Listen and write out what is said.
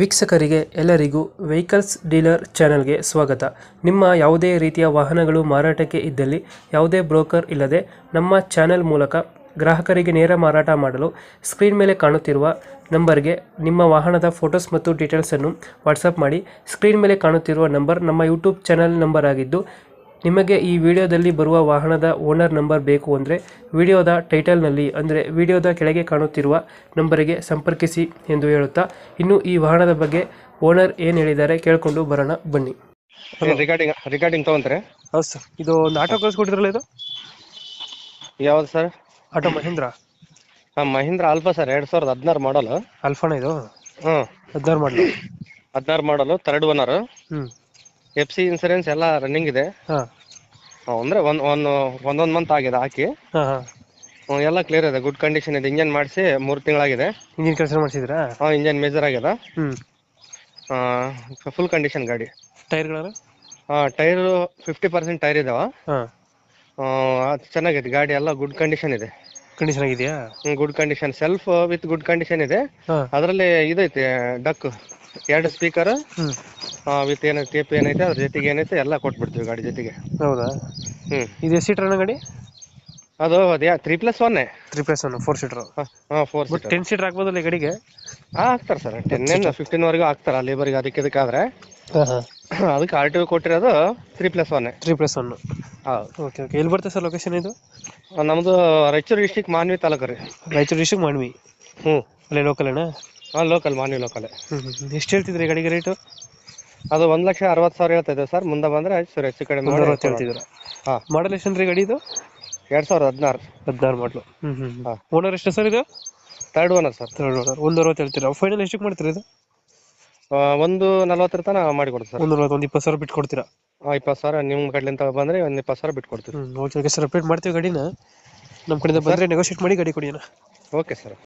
ವೀಕ್ಷಕರಿಗೆ ಎಲ್ಲರಿಗೂ vehicles dealer ಚಾನೆಲ್ಗೆ ಸ್ವಾಗತ. ನಿಮ್ಮ ಯಾವುದೇ ರೀತಿಯ ವಾಹನಗಳು ಮಾರಾಟಕ್ಕೆ ಇದ್ದಲ್ಲಿ ಯಾವುದೇ ಬ್ರೋಕರ್ ಇಲ್ಲದೆ ನಮ್ಮ ಚಾನೆಲ್ ಮೂಲಕ ಗ್ರಾಹಕರಿಗೆ ನೇರ ಮಾರಾಟ ಮಾಡಲು ಸ್ಕ್ರೀನ್ ಮೇಲೆ ಕಾಣುತ್ತಿರುವ ನಂಬರ್ಗೆ ನಿಮ್ಮ ವಾಹನದ ಫೋಟೋಸ್ ಮತ್ತು ಡೀಟೇಲ್ಸನ್ನು ವಾಟ್ಸಪ್ ಮಾಡಿ. ಸ್ಕ್ರೀನ್ ಮೇಲೆ ಕಾಣುತ್ತಿರುವ ನಂಬರ್ ನಮ್ಮ ಯೂಟ್ಯೂಬ್ ಚಾನೆಲ್ ನಂಬರ್ ಆಗಿದ್ದು, ನಿಮಗೆ ಈ ವಿಡಿಯೋದಲ್ಲಿ ಬರುವ ವಾಹನದ ಓನರ್ ನಂಬರ್ ಬೇಕು ಅಂದರೆ ವಿಡಿಯೋದ ಟೈಟಲ್ನಲ್ಲಿ ಅಂದರೆ ವಿಡಿಯೋದ ಕೆಳಗೆ ಕಾಣುತ್ತಿರುವ ನಂಬರಿಗೆ ಸಂಪರ್ಕಿಸಿ ಎಂದು ಹೇಳುತ್ತಾ, ಇನ್ನು ಈ ವಾಹನದ ಬಗ್ಗೆ ಓನರ್ ಏನು ಹೇಳಿದ್ದಾರೆ ಕೇಳಿಕೊಂಡು ಬರೋಣ ಬನ್ನಿ. ರಿಗಾರ್ಡಿಂಗ್ ತಗೊಂತಾರೆ. ಹೌದು ಸರ್, ಇದು ಒಂದು ಆಟೋ ಕಳಿಸ್ಕೊಟ್ಟಿದ್ರಲ್ಲ, ಇದು ಯಾವ್ದು sir? Auto Mahindra. Mahindra alpha sir, 2016 ಮಾಡಲ್. ಅಲ್ಫಾನ ಇದು? 16 ಮಾಡಲು. 16 ಮಾಡಲು, ಥರ್ಡ್ ಓನರ್. FC ಇನ್ಸೂರೆನ್ಸ್ ಎಲ್ಲ ರನ್ನಿಂಗ್ ಇದೆ. ಅಂದ್ರೆ ಒಂದೊಂದು ಮಂತ್ ಆಗಿದೆ ಹಾಕಿ. ಎಲ್ಲ ಕ್ಲಿಯರ್ ಇದೆ, ಗುಡ್ ಕಂಡೀಷನ್ ಇದೆ. ಇಂಜನ್ ಮಾಡಿಸಿ 3 ತಿಂಗಳಾಗಿದೆ. ಇಂಜಿನ್ ಕೆಲಸ ಮಾಡಿಸಿದ್ರಾ? ಇಂಜನ್ ಮೇಜರ್ ಆಗಿದೆ. ಫುಲ್ ಕಂಡೀಷನ್ ಗಾಡಿ. ಟೈರ್ಗಳು? ಟೈರ್ 50% ಟೈರ್ ಇದಾವ. ಚೆನ್ನಾಗಿದೆ ಗಾಡಿ, ಎಲ್ಲ ಗುಡ್ ಕಂಡೀಷನ್ ಇದೆ. ಕಂಡೀಷನ್ ಆಗಿದೆಯಾ? Good condition, self with good condition ಇದೆ. ಅದರಲ್ಲಿ ಇದೈತೆ ಡಕ್, 2 ಸ್ಪೀಕರ್ ವಿತ್ ಏನೈತೆ ಟೇಪ್ ಏನೈತೆ ಅದ್ರ ಜೊತೆಗೆ ಏನೈತೆ ಎಲ್ಲ ಕೊಟ್ಬಿಡ್ತೀವಿ ಗಾಡಿ ಜೊತೆಗೆ. ಹೌದಾ? ಇದು ಎಷ್ಟು ಸೀಟರ್ ಗಾಡಿ? ಅದು 3+1. 3+1 4 ಸೀಟರ್. 4 ಸೀಟರ್. 10 ಸೀಟರ್ ಆಗ್ಬೋದಲ್ಲ ಈ ಗಾಡಿಗೆ? ಹಾಕ್ತಾರೆ ಸರ್, 10-15 ವರೆಗೂ ಹಾಕ್ತಾರ ಲೇಬರ್ಗೆ. ಅದಕ್ಕಾದ್ರೆ ಅದಕ್ಕೆ RTO ಕೊಟ್ಟಿರೋದು 3+1. 3+1. Okay okay. ಎಲ್ಲಿ ಬರ್ತದೆ ಸರ್ ಲೊಕೇಶನ್ ಇದು? ನಮ್ದು ರಾಯಚೂರು ಡಿಸ್ಟಿಕ್, ಮಾನ್ವಿ ತಾಲೂಕು ರೀ. ರಾಯಚೂರು ಡಿಸ್ಟಿಕ್ ಮಾನ್ವಿ? ಅಲ್ಲೇ ಲೋಕಲ್ ಅಣ್ಣ? Local, Manvi local. ಎಷ್ಟು ಹೇಳ್ತಿದ್ರಿ ಗಾಡಿಗೆ ರೇಟು? ಅದು 1,60,000 ಹೇಳ್ತಾ ಇದೆ ಸರ್. ಮುಂದೆ ಬಂದ್ರೆ ಆಯ್ತು ಸರ್, ಹೆಚ್ಚು ಕಡಿಮೆ ಹೇಳ್ತಿದ್ದೀರಾ? ಮಾಡಲ್ ಎಷ್ಟಂದ್ರಿ ಗಾಡಿ ಇದು? 2016 ಮಾಡಲು. ಓನರ್ ಎಷ್ಟು ಸರ್ ಇದು? Third owner sir. Third owner. 160 ಹೇಳ್ತೀರಾ? ಫೈನಲ್ ಎಷ್ಟಕ್ಕೆ ಮಾಡ್ತೀರಾ ಇದು? 140 ತನಕ ಮಾಡಿ ಕೊಡ್ತೀವಿ ಸರ್. 120,000 ಬಿಟ್ಟು ಕೊಡ್ತೀರಾ? 20,000 ನಿಮ್ಮ ಕಡೆಯಿಂದ ಬಂದ್ರೆ ಒಂದು 20,000 ಬಿಟ್ಟು ಕೊಡ್ತೀವಿ. ಓಕೆ ಸರ್, ಅಪ್ಡೇಟ್ ಮಾಡ್ತೀವಿ ಗಾಡಿನ. ನಮ್ಮ ಕಡೆಯಿಂದ ಬಂದರೆ ನೆಗೋಷಿಯೇಟ್ ಮಾಡಿ ಗಾಡಿ ಕೊಡಿ ಅಣ್ಣ. Okay sir.